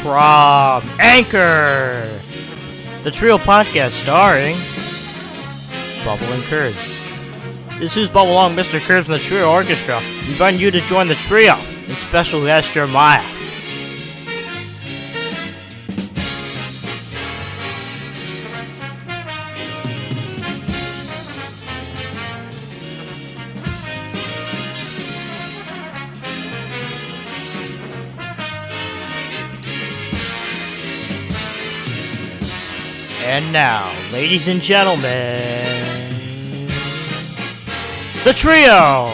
from Anchor, the Treeo Podcast starring Bubble and Curbs. This is Bubble along Mr. Curbs and the Treeo Orchestra. We invite you to join the trio and special guest Jermiah. And now, ladies and gentlemen, the trio!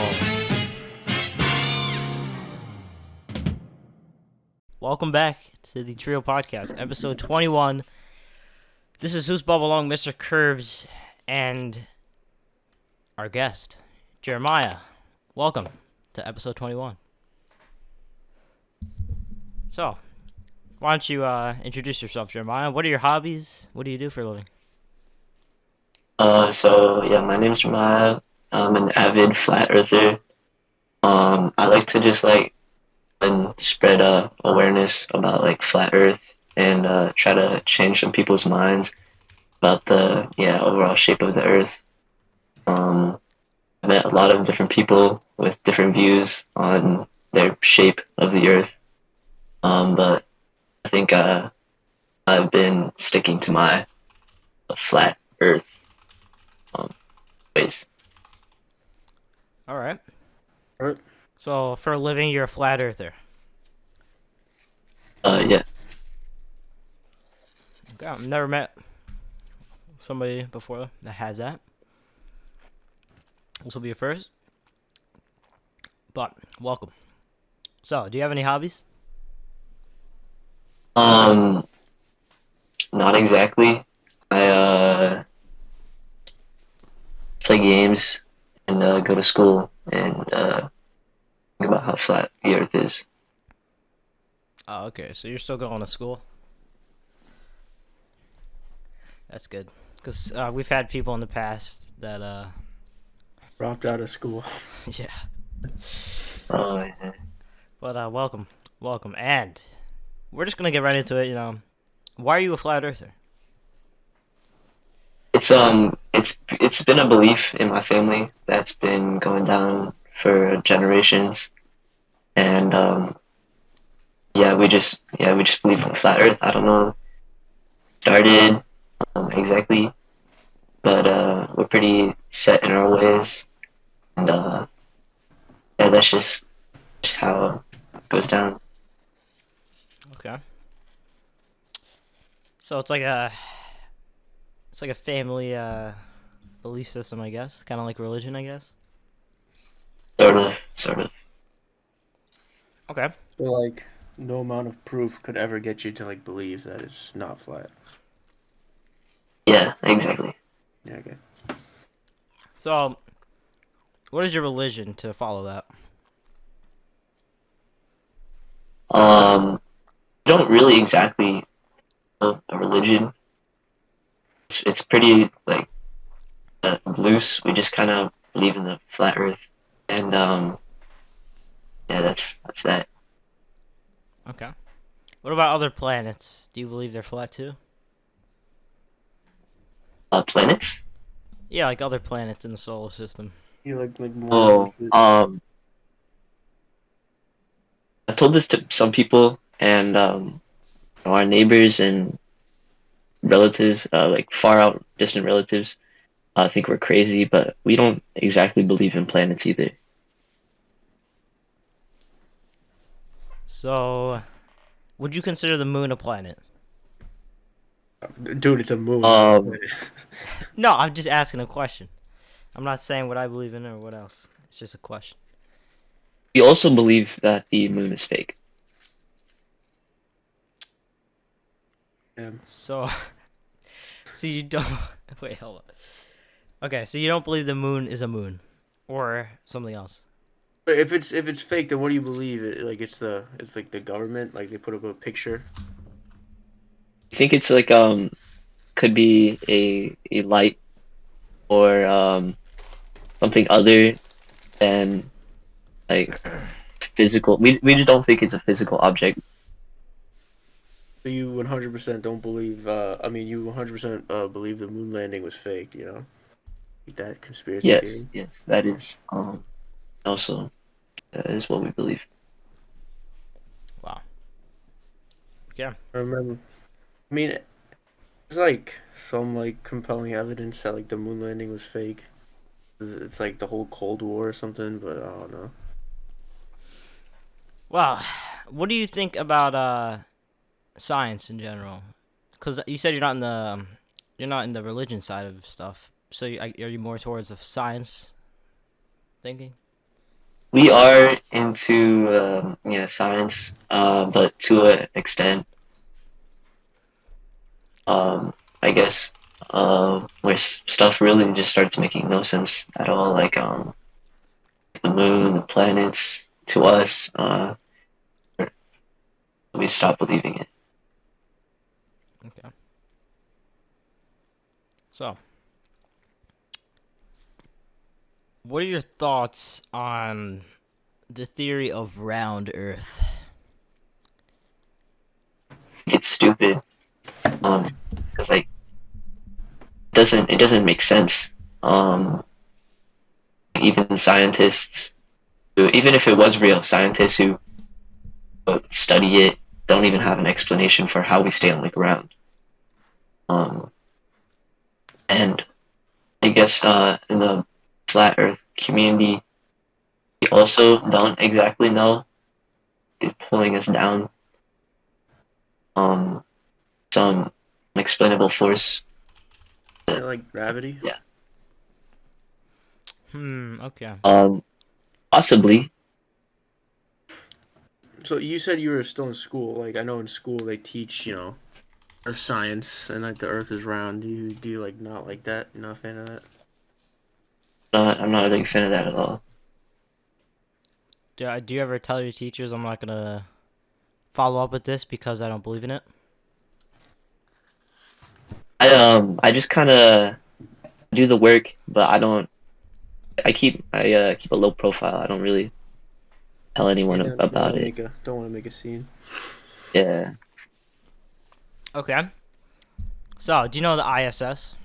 Welcome back to the Trio Podcast, episode 21. This is Who's Bubble Along, Mr. Curbs, and our guest, Jermiah. Welcome to episode 21. So, why don't you introduce yourself, Jermiah? What are your hobbies? What do you do for a living? My name's Jermiah. I'm an avid flat earther. I like to just and spread awareness about flat Earth and try to change some people's minds about the overall shape of the Earth. I met a lot of different people with different views on their shape of the Earth. But I think I've been sticking to my flat Earth ways. All right. So, for a living, you're a flat earther. Yeah. Okay, I've never met somebody before that has that. This will be your first. But, welcome. So, do you have any hobbies? Not exactly. I play games and go to school and think about how flat the Earth is. Oh, okay. So you're still going to school? That's good. Because we've had people in the past that, dropped out of school. yeah. Oh, yeah. But, welcome. Welcome. And we're just going to get right into it, Why are you a flat earther? It's been a belief in my family that's been going down for generations, and we just believe in flat Earth. I don't know started exactly, but we're pretty set in our ways, and that's just how it goes down. Okay. So it's like a family belief system, I guess. Kind of like religion, I guess. Sort of. Okay. So, no amount of proof could ever get you to, believe that it's not flat. Yeah, exactly. Yeah, okay. So, what is your religion to follow that? I don't really exactly know a religion. It's pretty loose. We just kind of believe in the flat Earth, and that's that. Okay. What about other planets? Do you believe they're flat too? Planets? Yeah, like other planets in the solar system. You like more. I told this to some people, and our neighbors and relatives, far out distant relatives, think we're crazy, but we don't exactly believe in planets either. So, would you consider the moon a planet? Dude, it's a moon. No, I'm just asking a question. I'm not saying what I believe in or what else. It's just a question. We also believe that the moon is fake. Yeah. So you don't... Wait, hold on. Okay, so you don't believe the moon is a moon. Or something else. But if it's fake, then what do you believe? It's the government? They put up a picture? I think it's could be a light or something other than physical. We just don't think it's a physical object. So you 100% don't believe, I mean, you 100% believe the moon landing was faked, you know? Like that conspiracy Yes, theory. yes, that is also that is what we believe. Wow. Yeah. I remember, I mean, there's like some like compelling evidence that like the moon landing was fake. It's like the whole Cold War or something, but I don't know. Well, what do you think about science in general? Because you said you're not in the religion side of stuff. So are you more towards the science thinking? We are into yeah, science, but to an extent, um, I guess, where stuff really just starts making no sense at all, like the moon, the planets, to us, we stop believing it. Okay. So, what are your thoughts on the theory of round Earth? It's stupid, because like it doesn't make sense. Even scientists, even if it was real, scientists who study it don't even have an explanation for how we stay on the ground. Um, and I guess in the flat Earth community, we also don't exactly know it's pulling us down. Um, some unexplainable force. Yeah, like gravity. Yeah. Okay. Possibly. So you said you were still in school. Like I know in school they teach, you know, Earth science and like the Earth is round. Do you like not like that? You're not a fan of that? I'm not a big fan of that at all. Do you ever tell your teachers I'm not gonna follow up with this because I don't believe in it? I just kind of do the work, but I don't. I keep a low profile. I don't really tell anyone Yeah, about it. don't want to make a scene. Yeah. Okay. So, do you know the ISS?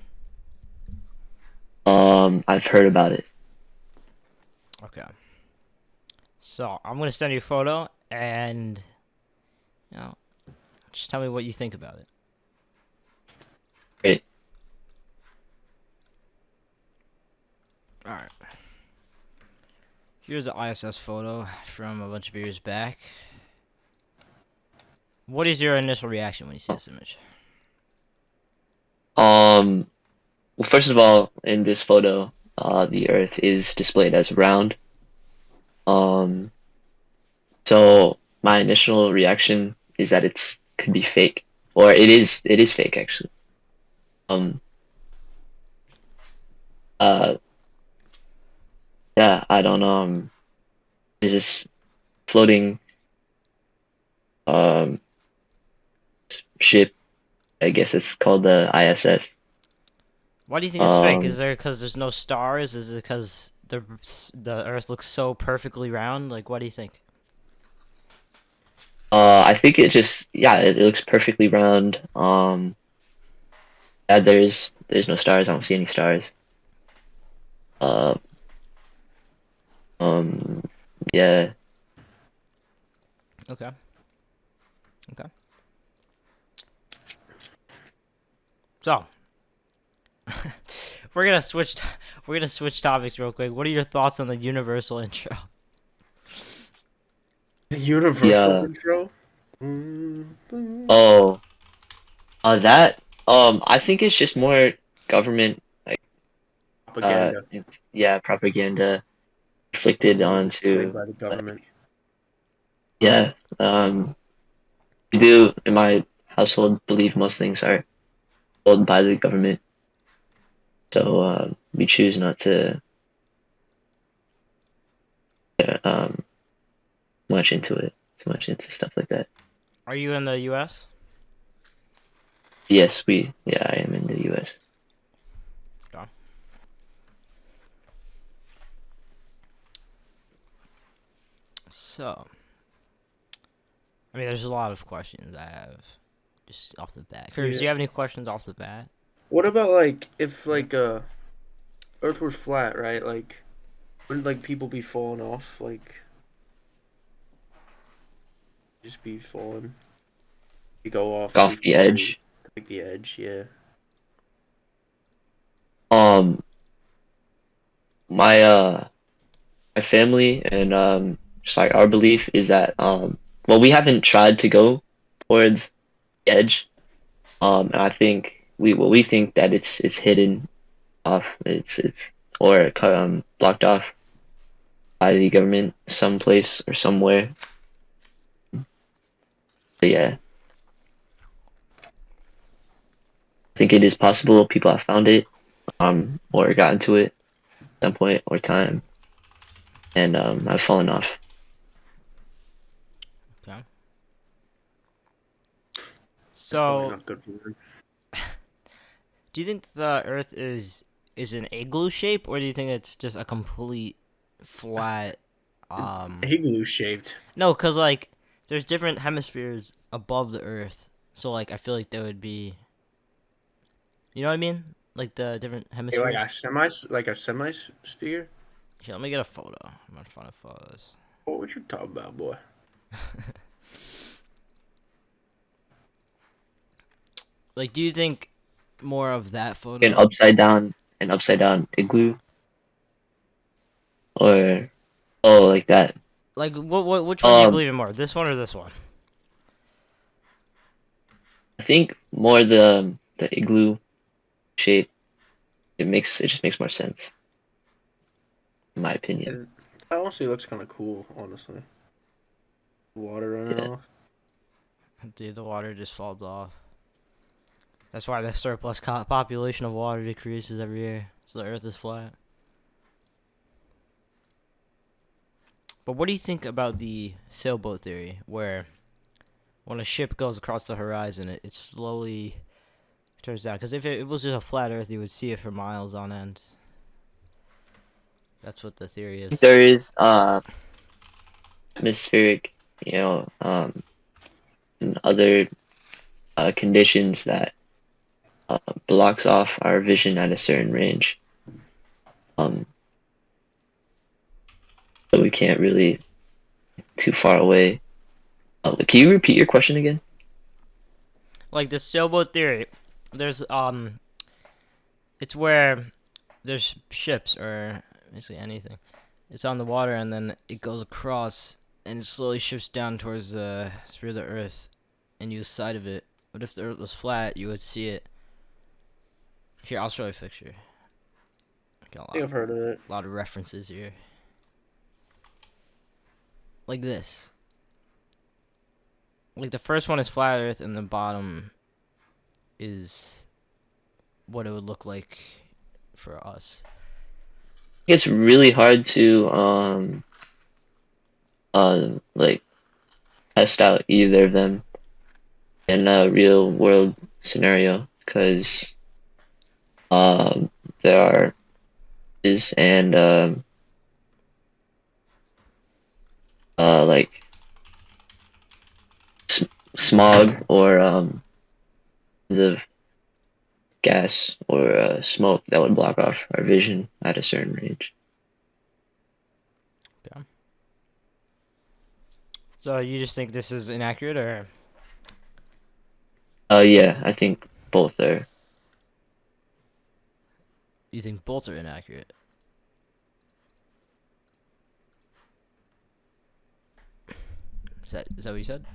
I've heard about it. Okay. So, I'm gonna send you a photo, and you know, just tell me what you think about it. Great. All right. Here's the ISS photo from a bunch of years back. What is your initial reaction when you see this image? Well, first of all, in this photo, the Earth is displayed as round. Um, so my initial reaction is that it's could be fake, or it is fake actually. Um, uh, yeah, I don't know. Is this floating um ship? I guess it's called the ISS. Why do you think it's fake? Is Um, there because there's no stars? Is it because the Earth looks so perfectly round? Like, what do you think? I think it just yeah, it looks perfectly round. Yeah, there's no stars. I don't see any stars. Uh, um, yeah. Okay. Okay. So, we're gonna switch. We're gonna switch topics real quick. What are your thoughts on the universal intro? The Universal Yeah. intro. Mm-hmm. Oh, that. I think it's just more government, like, uh, Propaganda. yeah, propaganda inflicted Displayed onto, by the like, government. yeah. We do in my household believe most things are told by the government, so we choose not to um much into it, too much into stuff like that. Are you in the U.S.? Yes, yeah, I am in the U.S. Okay. So, I mean, there's a lot of questions I have. Just off the bat. Curves, do you Yeah. have any questions off the bat? What about like if like Earth was flat, right? Like wouldn't like people be falling off? Like just be falling. You go off too Off the far, edge. like the edge, yeah. Um, my my family and just like our belief is that well, we haven't tried to go towards the edge. And I think we think that it's hidden off. It's or blocked off by the government someplace or somewhere. But yeah, I think it is possible people have found it or gotten to it at some point or time and I've fallen off. Okay. Probably So, not good for them. do you think the Earth is an igloo shape, or do you think it's just a complete flat? Igloo shaped. No, cause like there's different hemispheres above the Earth, so like I feel like there would be. You know what I mean? Like the different hemispheres. Like a semi sphere? Here, let me get a photo. I'm gonna find photos. What would you talk about, boy? Like, do you think more of that photo? An upside down igloo or oh like that. Like, which one do you Um, believe in more? This one or this one? I think more the igloo shape. It just makes more sense, in my opinion. It honestly looks kind of cool, honestly. Water running Yeah. off. Dude, the water just falls off. That's why the surplus population of water decreases every year. So the Earth is flat. But what do you think about the sailboat theory, where when a ship goes across the horizon, it slowly turns down? Because if it was just a flat Earth, you would see it for miles on end. That's what the theory is. There is atmospheric, and other conditions that blocks off our vision at a certain range. Um, so we can't really too far away. Can you repeat your question again? Like the sailboat theory, there's it's where there's ships or basically anything. It's on the water and then it goes across and it slowly shifts down towards the sphere of the Earth, and you side of it. But if the Earth was flat, you would see it. Here, I'll show you a picture. Got I think I've heard of it. a lot of references here. Like this. Like the first one is flat Earth, and the bottom is what it would look like for us. It's really hard to like test out either of them in a real world scenario because there are is and like smog or of gas or smoke that would block off our vision at a certain range. Yeah. So you just think this is inaccurate, or? Yeah, I think both are. You think both are inaccurate? Is that what you said?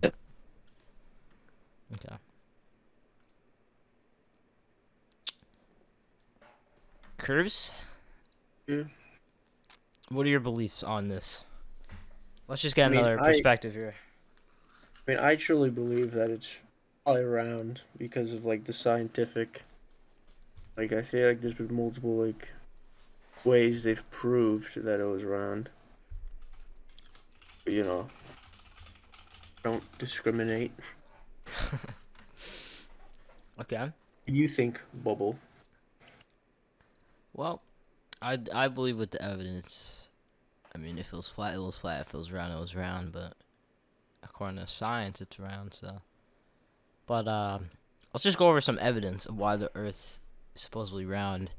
Yep. Okay. Curves? Yeah. What are your beliefs on this? Let's just get I mean, another perspective here. I mean, I truly believe that it's all around because of like the scientific. Like, I feel like there's been multiple like ways they've proved that it was round. But, don't discriminate. Okay. You think bubble? Well, I believe with the evidence. I mean, if it was flat, it was flat. If it was round, it was round. But according to science, it's round. So But let's just go over some evidence of why the Earth is supposedly round,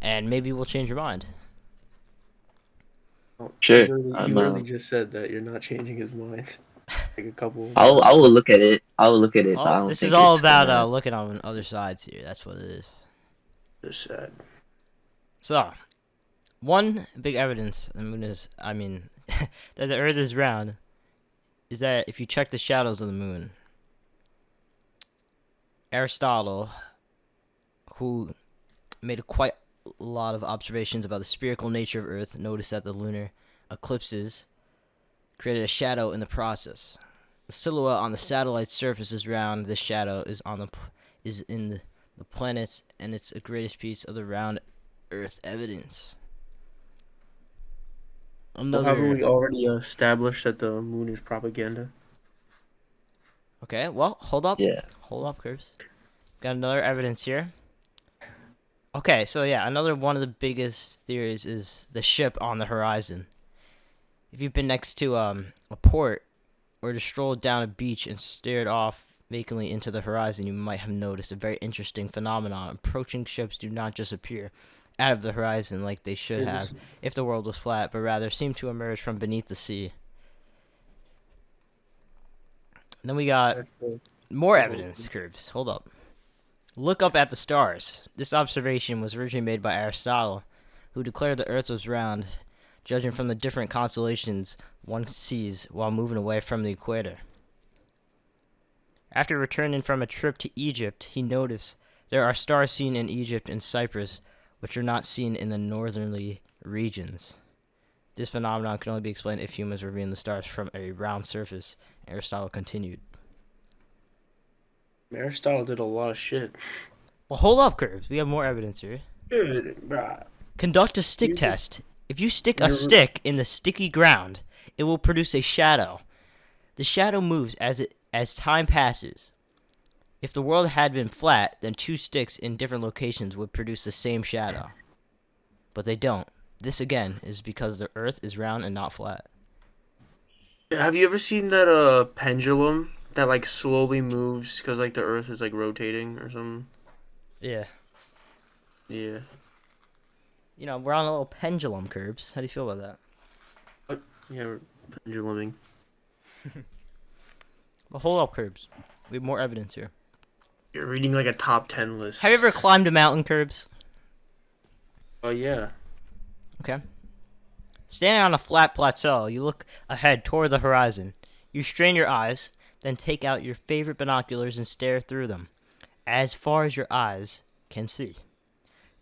and maybe we'll change your mind. Oh, Sure. he literally just said that you're not changing his mind. Like a couple. I will look at it. I will look at it, but I Oh, don't this think is all it's about gonna. looking on other sides here. That's what it is. Just said. So, one big evidence the moon is, that the Earth is round, is that if you check the shadows of the moon, Aristotle, who made quite a lot of observations about the spherical nature of Earth, noticed that the lunar eclipses created a shadow in the process. The silhouette on the satellite's surface is round. This shadow is in the planets, and it's the greatest piece of the round Earth evidence. Well, haven't we already established that the moon is propaganda? Okay, well, hold up. Yeah. Hold up, Curves. Got another evidence here. Okay, so yeah, another one of the biggest theories is the ship on the horizon. If you've been next to a port or just strolled down a beach and stared off vacantly into the horizon, you might have noticed a very interesting phenomenon. Approaching ships do not just appear out of the horizon like they should have if the world was flat, but rather seem to emerge from beneath the sea. And then we got more evidence, Curbs. Hold up. Look up at the stars. This observation was originally made by Aristotle, who declared the Earth was round, judging from the different constellations one sees while moving away from the equator. After returning from a trip to Egypt, he noticed there are stars seen in Egypt and Cyprus, which are not seen in the northerly regions. This phenomenon can only be explained if humans were viewing the stars from a round surface, Aristotle continued. Aristotle did a lot of shit. Well, hold up, Curbs. We have more evidence here. Conduct a stick test. If you stick a stick in the sticky ground, it will produce a shadow. The shadow moves as time passes. If the world had been flat, then two sticks in different locations would produce the same shadow. But they don't. This, again, is because the Earth is round and not flat. Have you ever seen that pendulum that like slowly moves because like the Earth is like rotating or something? Yeah. Yeah. You know, we're on a little pendulum, Curbs. How do you feel about that? Yeah, we're penduluming. Well, hold up, Curbs. We have more evidence here. You're reading like a top 10 list. Have you ever climbed a mountain, Curbs? Oh yeah. Okay. Standing on a flat plateau, you look ahead toward the horizon. You strain your eyes, then take out your favorite binoculars and stare through them, as far as your eyes can see.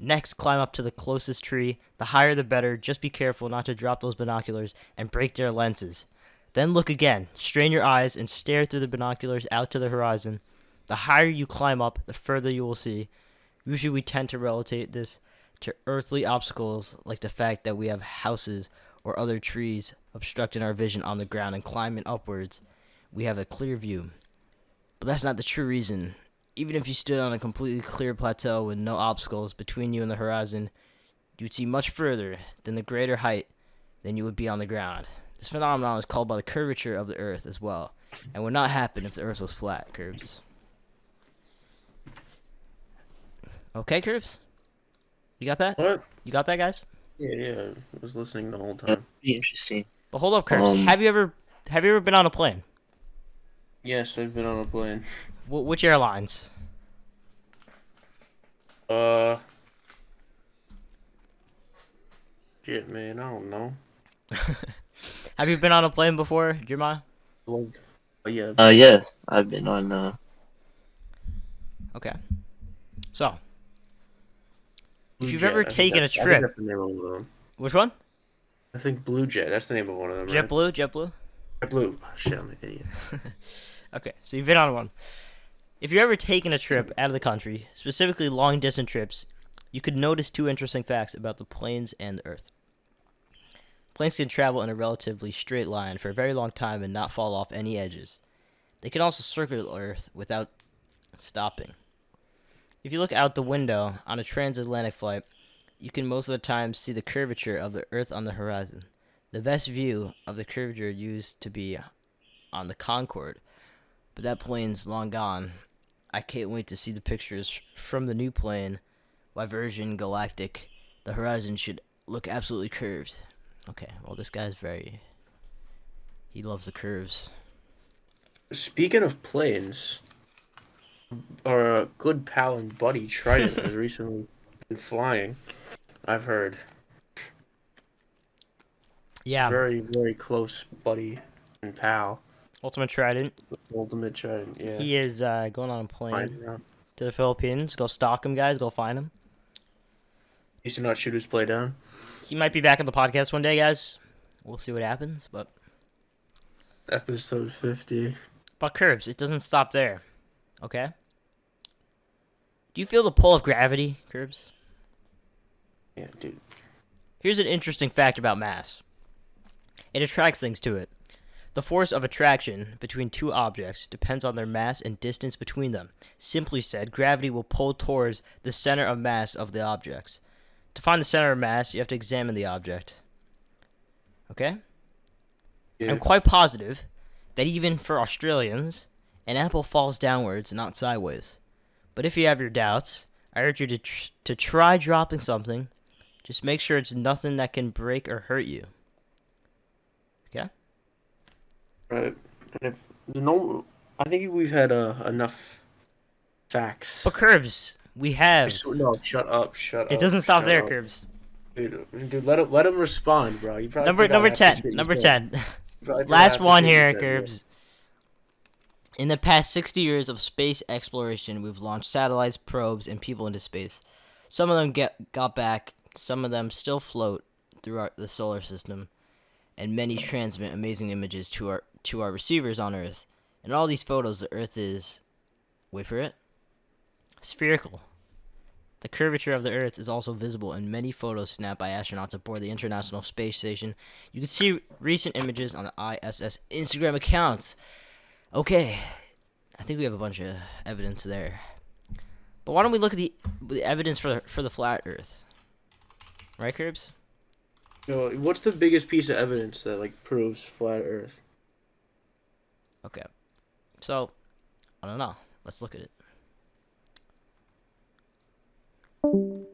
Next, climb up to the closest tree. The higher the better. Just be careful not to drop those binoculars and break their lenses. Then look again. Strain your eyes and stare through the binoculars out to the horizon. The higher you climb up, the further you will see. Usually we tend to relate this to earthly obstacles like the fact that we have houses or other trees obstructing our vision on the ground, and climbing upwards we have a clear view. But that's not the true reason. Even if you stood on a completely clear plateau with no obstacles between you and the horizon, you would see much further than the greater height than you would be on the ground. This phenomenon is called by the curvature of the Earth as well, and would not happen if the Earth was flat, Curbs. Okay, Curbs? You got that? What? You got that, guys? Yeah. I was listening the whole That'd time. be interesting. But hold up, Curbs. Have you ever been on a plane? Yes, I've been on a plane. Which airlines? Shit, man, I don't know. Have you been on a plane before, Jermiah? Oh yeah. Yes, I've been on. Okay. So, if you've Blue ever Jet, I think taken a that's- I think trip, that's the name of one of them. which one? I think Blue Jet. That's the name of one of them. Right? JetBlue. JetBlue. Oh, shit, I'm an idiot. Okay, so you've been on one. If you've ever taken a trip out of the country, specifically long distance trips, you could notice two interesting facts about the planes and the Earth. Planes can travel in a relatively straight line for a very long time and not fall off any edges. They can also circle the Earth without stopping. If you look out the window on a transatlantic flight, you can most of the time see the curvature of the Earth on the horizon. The best view of the curvature used to be on the Concorde, but that plane's long gone. I can't wait to see the pictures from the new plane by Virgin Galactic. The horizon should look absolutely curved. Okay, well, this guy's he loves the curves. Speaking of planes, our good pal and buddy Trident has recently been flying. I've heard. Yeah, Very, very close buddy and pal. Ultimate Trident. Ultimate Trident, yeah. He is going on a plane Flying around. to the Philippines. Go stalk him, guys. Go find him. Used to not shoot his play down. He might be back on the podcast one day, guys. We'll see what happens, but Episode 50. Curbs, it doesn't stop there. Okay? Do you feel the pull of gravity, Curbs? Yeah, dude. Here's an interesting fact about mass. It attracts things to it. The force of attraction between two objects depends on their mass and distance between them. Simply said, gravity will pull towards the center of mass of the objects. To find the center of mass, you have to examine the object. Okay? Yeah. I'm quite positive that even for Australians, an apple falls downwards, not sideways. But if you have your doubts, I urge you to try dropping something. Just make sure it's nothing that can break or hurt you. Okay? Right. And I think we've had enough facts. But Curbs, we have. No, shut up. It doesn't stop shut there, up. Curbs. Dude, let him respond, bro. You probably Number 10. Number 10. Last one here, Curbs. In the past 60 years of space exploration, we've launched satellites, probes, and people into space. Some of them got back. Some of them still float through the solar system, and many transmit amazing images to our receivers on Earth. In all these photos, the Earth is, wait for it, spherical. The curvature of the Earth is also visible in many photos snapped by astronauts aboard the International Space Station. You can see recent images on the ISS Instagram accounts. Okay, I think we have a bunch of evidence there. But why don't we look at the evidence for the flat Earth? Right, Curbs? Yo, what's the biggest piece of evidence that proves flat Earth? Okay, so I don't know. Let's look at it. Oh.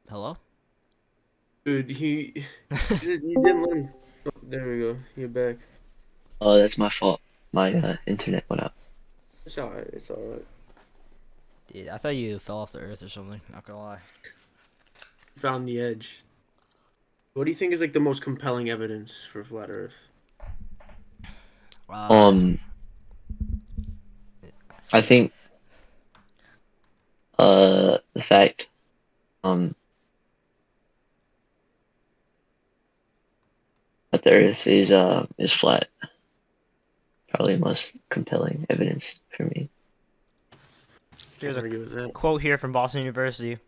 Hello? Dude, he didn't let him. Oh, there we go. You're back. Oh, that's my fault. My internet went out. It's alright. It's alright. Dude, I thought you fell off the Earth or something. Not gonna lie. Found the edge. What do you think is the most compelling evidence for flat Earth? I think the fact that the Earth is flat. Probably the most compelling evidence for me. Here's Can't argue with that. Quote here from Boston University.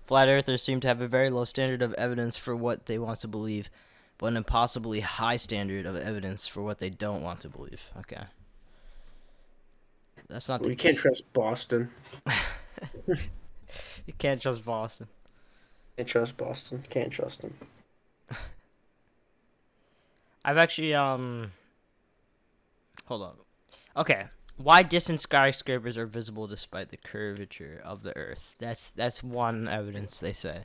Flat earthers seem to have a very low standard of evidence for what they want to believe, but an impossibly high standard of evidence for what they don't want to believe. Okay. That's not We can't trust Boston. You can't trust Boston. Can't trust Boston. Can't trust them. I've actually, hold on. Okay. Why distant skyscrapers are visible despite the curvature of the Earth. That's one evidence, they say.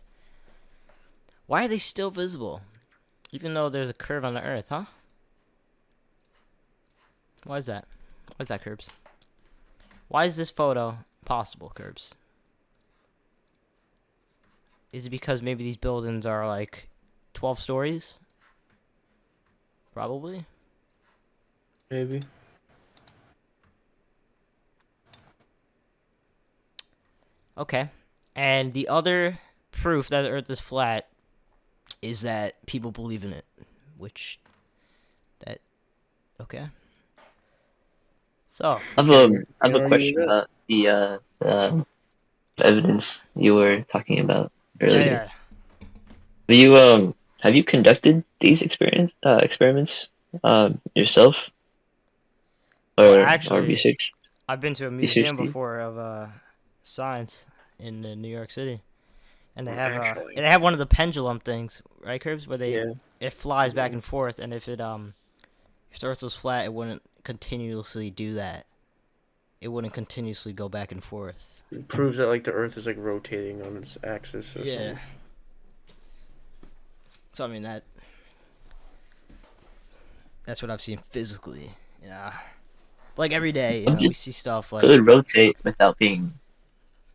Why are they still visible? Even though there's a curve on the Earth, huh? Why is that? Why is that, Curbs? Why is this photo possible, Curbs? Is it because maybe these buildings are 12 stories? Probably. Maybe. Okay. And the other proof that the Earth is flat is that people believe in it. Okay. So. I have a question about the evidence you were talking about earlier. Yeah. Have you conducted these experiments yourself? Or research? I've been to a museum before of science in New York City, and they have one of the pendulum things, right, Curbs, where it flies back and forth, and if the Earth was flat, it wouldn't continuously do that, it wouldn't continuously go back and forth. It proves that like the Earth is like rotating on its axis or Yeah. something. So I mean that's what I've seen physically. Yeah. Like every day, we see stuff It like. would rotate without being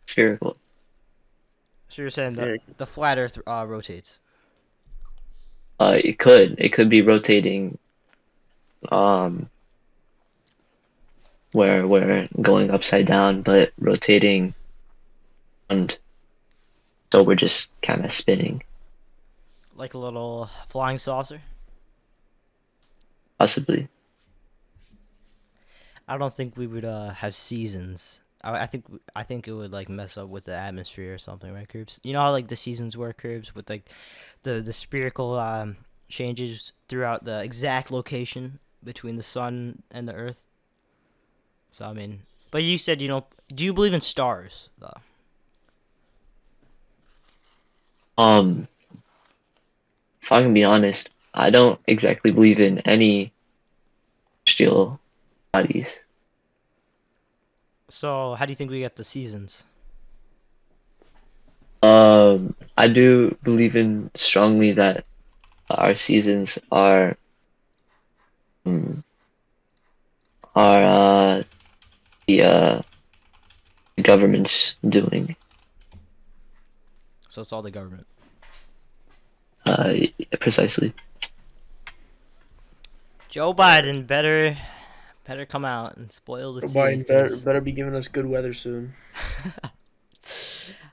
spherical. So you're saying Yeah. the flat Earth rotates? It could be rotating, um, where we're going upside down, but rotating, and so we're just kind of spinning, Like a little flying saucer? possibly. I don't think we would have seasons. I think it would like mess up with the atmosphere or something, right, Curbs? You know how like the seasons work, Curbs, with like the spherical changes throughout the exact location between the sun and the Earth. So I mean, but you said you don't. Do you believe in stars though? Um, if I can be honest, I don't exactly believe in any celestial bodies. So how do you think we get the seasons? I do believe in strongly that our seasons mm, are the government's doing. So it's all the government. Precisely. Joe Biden better come out and spoil the Joe tea. Biden better be giving us good weather soon.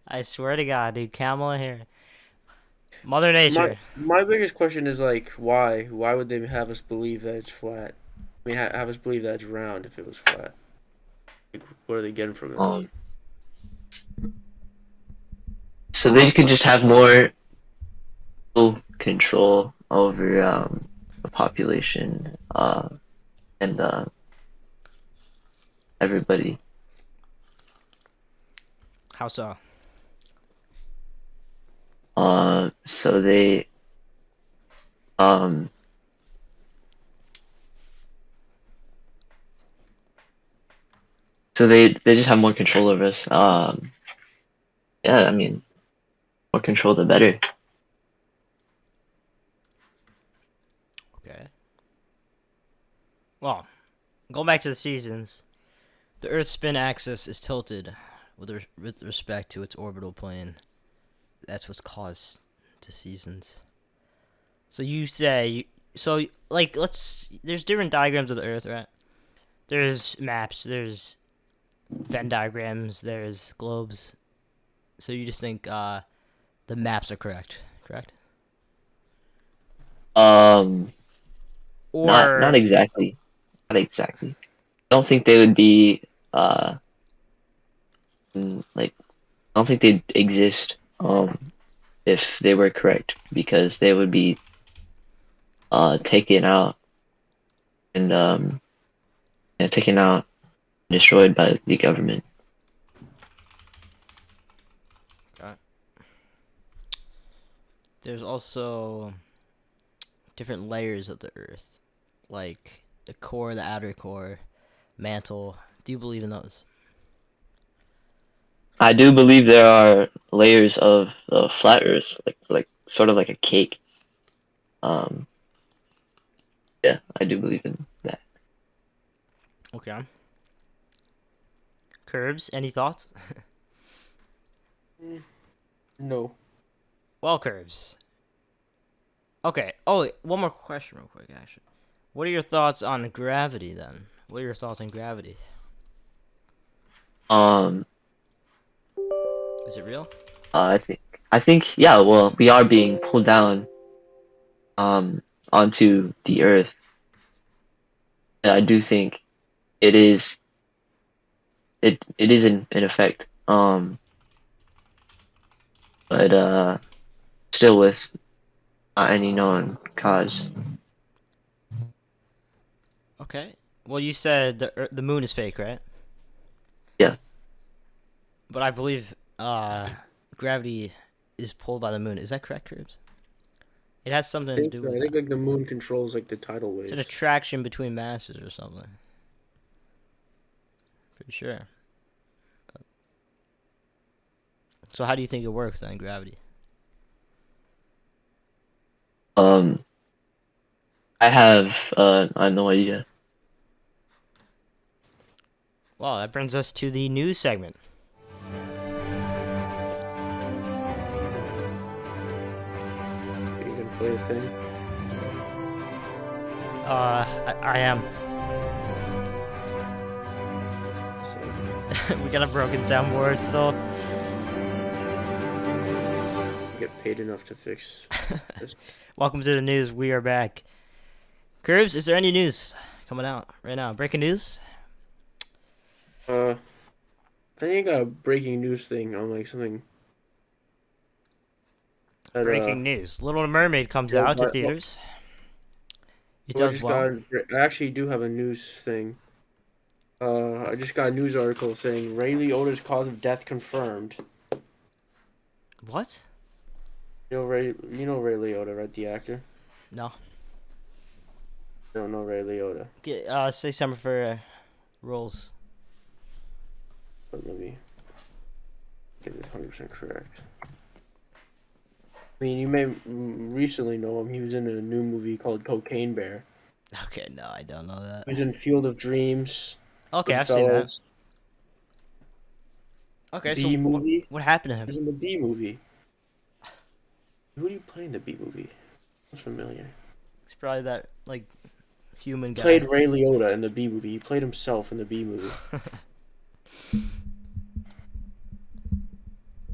I swear to God, dude, Kamala here. Mother Nature. My biggest question is like why? Why would they have us believe that it's flat? I mean, have us believe that it's round if it was flat. Like, what are they getting from it? So they could just have more control over the population and everybody. How so? So they um they just have more control over us. Yeah, I mean, more control the better. Okay. Well, going back to the seasons, the Earth's spin axis is tilted with respect to its orbital plane. That's what's caused the seasons. So you say like there's different diagrams of the Earth, right? There's maps, there's Venn diagrams, there's globes. So you just think the maps are correct? Um, Or not exactly, not exactly. I don't think they would be like I don't think they'd exist if they were correct because they would be taken out and yeah, taken out, destroyed by the government. okay. There's also different layers of the Earth, like the core, the outer core, mantle. Do you believe in those? I do believe there are layers of flat Earth, like sort of like a cake. Um, yeah, I do believe in that. Okay. Curbs, any thoughts? No. Well, Curbs. Okay. Oh, wait, one more question, real quick, actually. What are your thoughts on gravity, then? What are your thoughts on gravity? Um, Is it real? I think yeah. Well, we are being pulled down onto the Earth. And I do think it is it is in effect. But still with any known cause. Okay. Well, you said the moon is fake, right? Yeah. But I believe gravity is pulled by the moon. Is that correct, Curbs? It has I something to think do so. with I think that. like the moon controls like the tidal It's an waves. attraction between masses or something. Pretty sure. So how do you think it works then, gravity? Um, I have no idea. Well, that brings us to the news segment. Are you gonna play the thing? I am. So We got a broken soundboard still. you get paid enough to fix this. Welcome to the news. We are back. Curbs, is there any news coming out right now? Breaking news? I think I got a breaking news thing on like something that Breaking news. Little Mermaid comes Joe out to Biden. theaters. It Well, does well. I actually do have a news thing. I just got a news article saying Ray Liotta's cause of death confirmed. What? You know Ray Liotta, right? The actor. No. You don't know Ray Liotta. Say something for roles. But let me get this 100% correct. I mean, you may recently know him. He was in a new movie called Cocaine Bear. Okay, no, I don't know that. He was in Field of Dreams. Okay, I've seen that. Goodfellas, Okay, so B movie. what happened to He him? was in the B movie. Who do you play in the B movie? That's familiar. It's probably that, like, human guy. Played Ray Liotta in the B movie. He played himself in the B movie.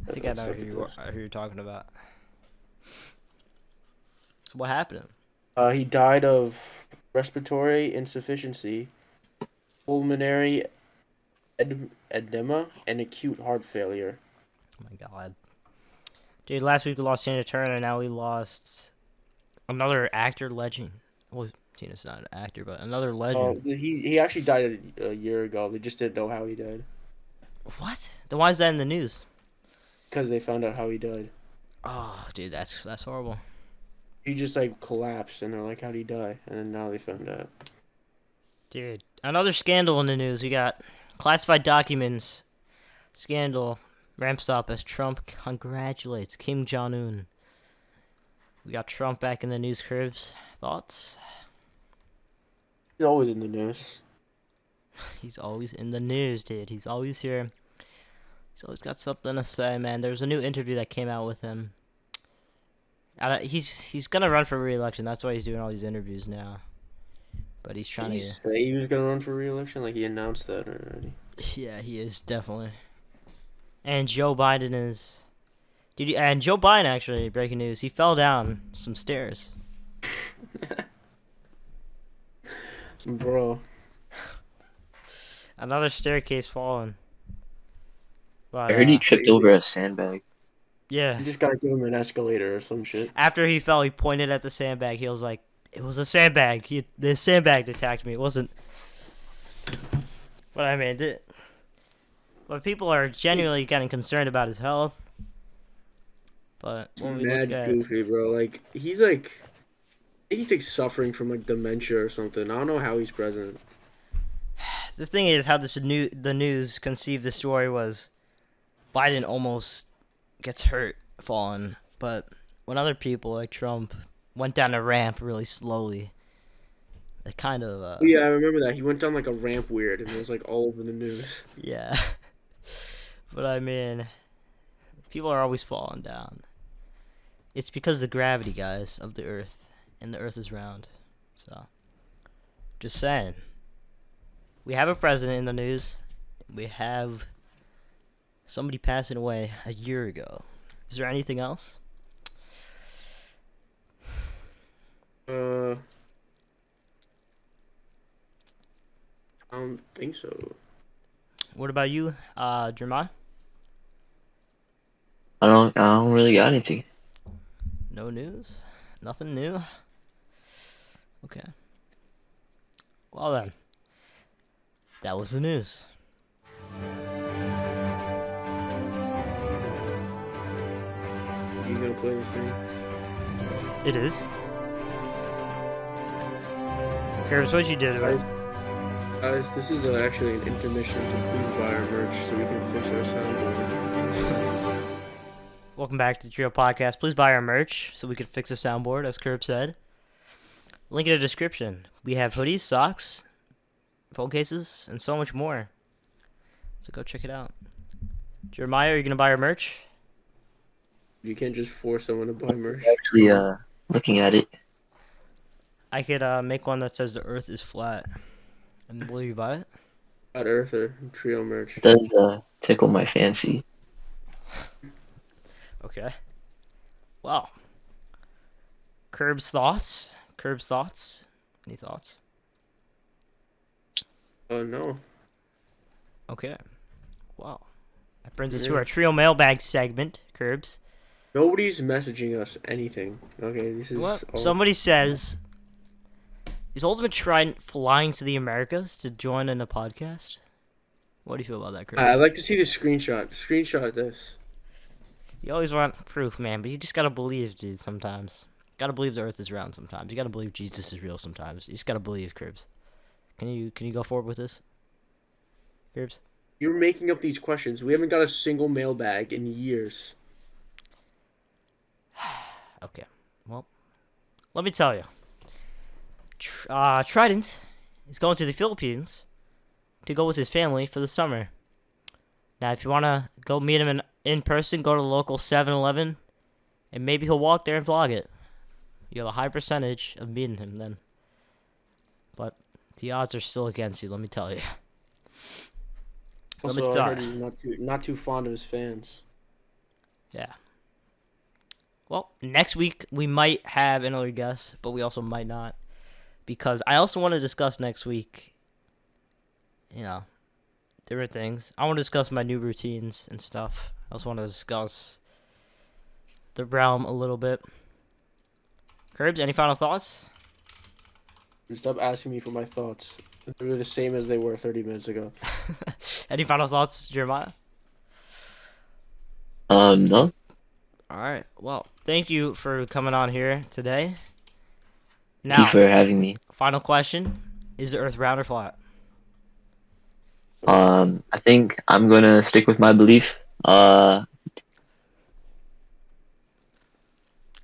I think I know who you're talking about. So what happened to him? He died of respiratory insufficiency, pulmonary edema, and acute heart failure. Oh my god. Dude, last week we lost Tina Turner, now we lost another actor legend. Well, Tina's not an actor, but another legend. He actually died a year ago. They just didn't know how he died. What? Then why is that in the news? Because they found out how he died. Oh, dude, that's horrible. He just like collapsed, and they're like, "How'd he die?" And then now they found out. Dude, another scandal in the news. We got classified documents scandal ramps up as Trump congratulates Kim Jong-un. We got Trump back in the news, Curbs. Thoughts? He's always in the news. He's always in the news, dude. He's always here. He's always got something to say, man. There's a new interview that came out with him. He's gonna run for re-election. That's why he's doing all these interviews now. But he's trying Did he to. say he was gonna run for re-election? Like he announced that already. Yeah, he is definitely. And Joe Biden is. And Joe Biden actually, breaking news, he fell down some stairs. Bro. Another staircase falling. But, I heard he tripped over a sandbag. Yeah. You just gotta give him an escalator or some shit. After he fell, he pointed at the sandbag. He was like, "It was a sandbag. The sandbag attacked me. It wasn't." But I mean, but people are genuinely getting concerned about his health. But when we Mad look at, goofy, bro. Like he's like, I think he's like suffering from like dementia or something. I don't know how he's president. the thing is, how the news conceived the story was, Biden almost gets hurt falling, but when other people like Trump went down a ramp really slowly, it kind of Oh, yeah, I remember that. He went down like a ramp weird, and it was like all over the news. yeah. But I mean, people are always falling down. It's because of the gravity, guys, of the Earth, and the Earth is round. So, just saying. We have a president in the news. We have somebody passing away a year ago. Is there anything else? I don't think so. What about you, Jermiah? I don't really got anything. No news? Nothing new? Okay. Well then. That was the news. You gonna play this thing? It is. Curbs, what'd you do to it? Guys, this is actually an intermission to please buy our merch so we can fix our soundboard. Welcome back to the Treeo Podcast. Please buy our merch so we can fix the soundboard, as Curb said. Link in the description. We have hoodies, socks, phone cases, and so much more. So go check it out. Jeremiah, are you going to buy our merch? You can't just force someone to buy merch. Actually, looking at it. I could make one that says the earth is flat. And will you buy it? Flat Earther, Treeo merch. It does tickle my fancy. Okay. Wow. Curb's thoughts? Curb's thoughts? Any thoughts? Oh, no. Okay. Wow. That brings us to our Treeo Mail Bag segment, Curbs. Nobody's messaging us anything. Okay, this is... What? all... Somebody says, is Ultimate Trident flying to the Americas to join in a podcast? What do you feel about that, Curbs? I'd like to see the screenshot. Screenshot this. You always want proof, man, but you just gotta believe, dude, sometimes. Gotta believe the earth is round sometimes. You gotta believe Jesus is real sometimes. You just gotta believe, Curbs. Can you go forward with this? Curbs? You're making up these questions. We haven't got a single mailbag in years. Okay. Well, let me tell you. Trident is going to the Philippines to go with his family for the summer. Now, if you want to go meet him in person, go to the local 7-Eleven, and maybe he'll walk there and vlog it. You have a high percentage of meeting him then. But the odds are still against you, let me tell you. Also, I heard he's not too fond of his fans. Yeah. Well, next week we might have another guest, but we also might not. Because I also want to discuss next week, different things. I want to discuss my new routines and stuff. I also want to discuss the realm a little bit. Curbs, any final thoughts? Stop asking me for my thoughts. They're the same as they were 30 minutes ago. Any final thoughts, Jeremiah? No. Alright, well, thank you for coming on here today. Now, Thank you for having me. final question. Is the earth round or flat? I think I'm gonna stick with my belief. That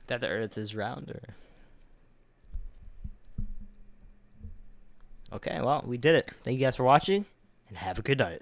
the earth is round, or... Okay, well, we did it. Thank you guys for watching, and have a good night.